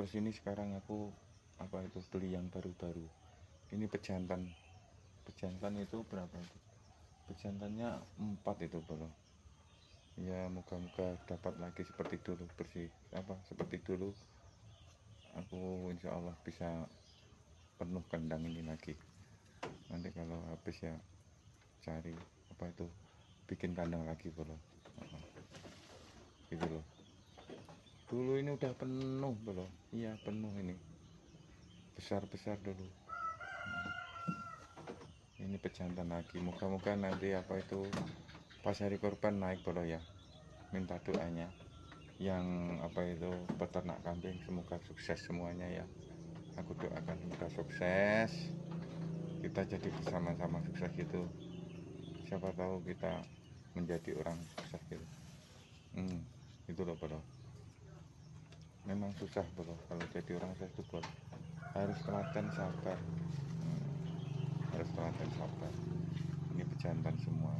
Youtubers ini sekarang aku beli yang baru-baru. Ini pejantan. Pejantan itu berapa itu? Pejantannya 4 itu, Bro. Ya, moga-moga dapat lagi seperti dulu, seperti dulu. Aku insya Allah bisa penuh kandang ini lagi. Nanti kalau habis ya cari bikin kandang lagi, Bro. Gitu loh. Dulu ini udah penuh, Bro. Iya, penuh ini. Besar-besar dulu. Ini pejantan lagi. Moga-moga nanti pas hari korban naik, Bro ya. Minta doanya. Yang peternak kambing semoga sukses semuanya ya. Aku doakan semoga sukses. Kita jadi bersama-sama sukses gitu. Siapa tahu kita menjadi orang sukses gitu. Itu loh, Bro. Memang susah, Bro, kalau jadi orang sukses itu, Bro. Harus telaten sabar. Harus telaten sabar. Ini pejantan semua.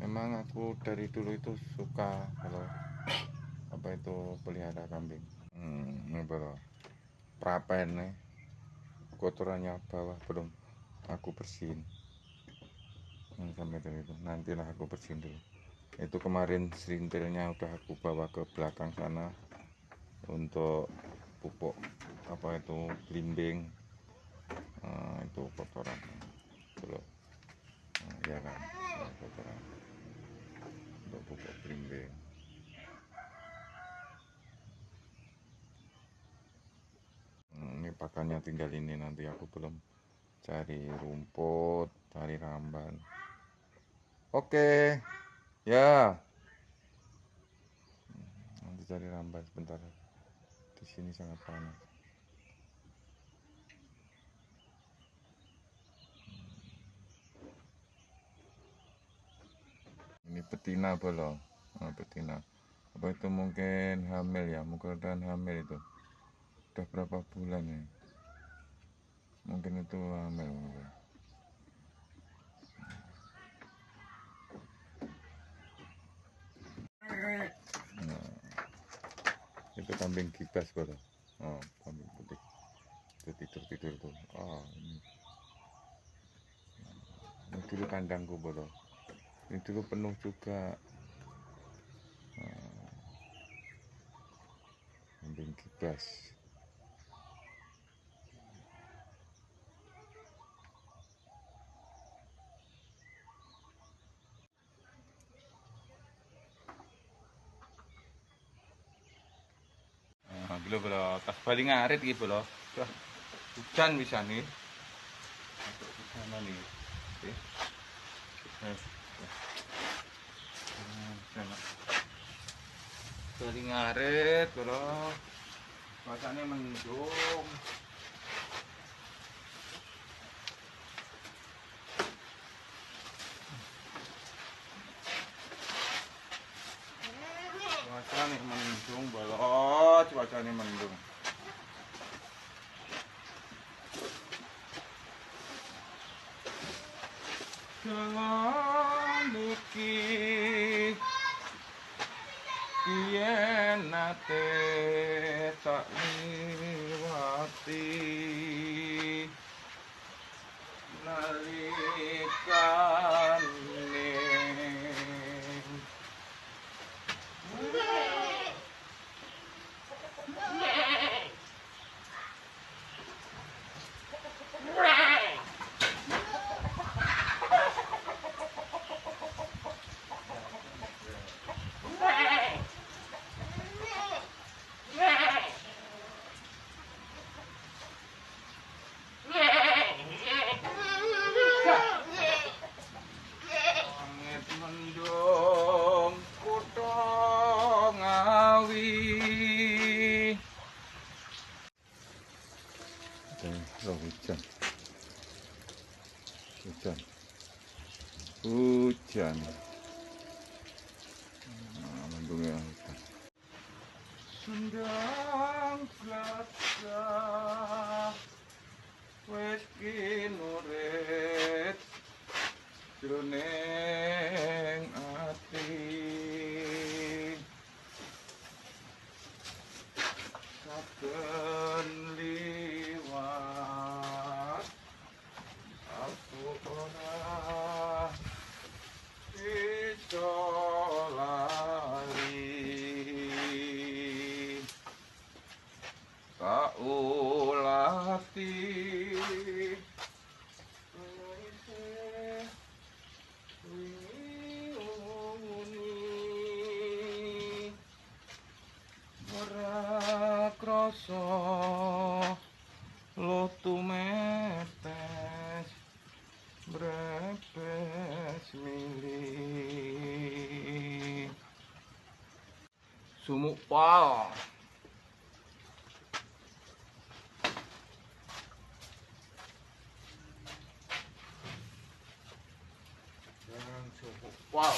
Memang aku dari dulu itu suka kalau pelihara kambing. Ini, Bro. Prapen nih. Kotorannya bawah belum aku bersihin. Sampai itu nantilah aku bersihin dulu. Itu kemarin serintilnya udah aku bawa ke belakang sana untuk pupuk blimbing. Itu kotoran dulu. Ya kan, kotoran untuk pupuk blimbing. Ini pakannya tinggal ini, nanti aku belum cari rumput, cari ramban. Oke, ya. Nanti cari ramban sebentar. Di sini sangat panas. Ini betina, Bro. Nah, betina. Itu mungkin hamil ya, mudah-mudahan hamil itu. Udah berapa bulan ya? Mungkin itu hamil. Nah, itu kambing kibas, Bro. Oh, kambing putih. Itu tidur tuh. Ini dulu kandangku, Bro. Ini dulu penuh juga. Kambing kibas. Gitu, Bro. Tas bali ngarit iki, Bro. Wah, hujan bisa nih. Hujan nih. Oke. Bali ngarit, Bro. Cuacanya mendung. Cuacanya mendung, Bro. Cuacanya mendung. Jangan iki yen nate tak liwati nalikane hujan. Hujan. Mendungnya hujan. Sendang plasa wis kinurit jroning ati. akan liwat aku ora bisa lari kaulati ora krasa lotu metes brepes milih sumuk pal sumuk pal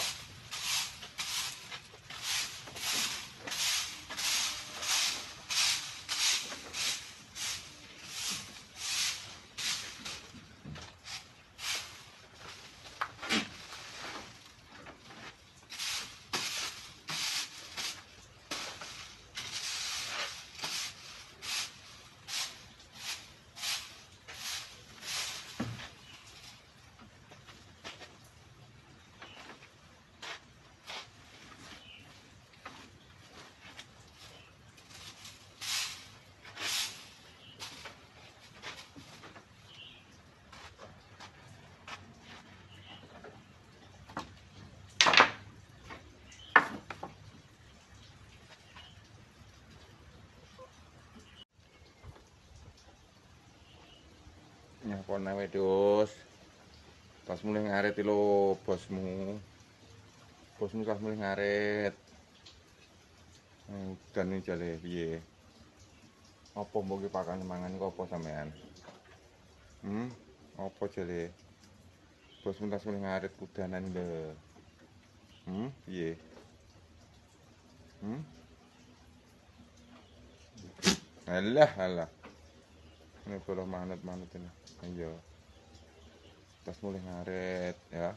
nyapone wedhus pas mulai ngaret lho bosmu pas mulai ngaret dan ini jale piye apa mbok ki pakan mangan kok apa sampean apa jale bosmu tas mulai ngaret kudanan lho piye alah ini boleh manut ini iya tas mulai ngaret ya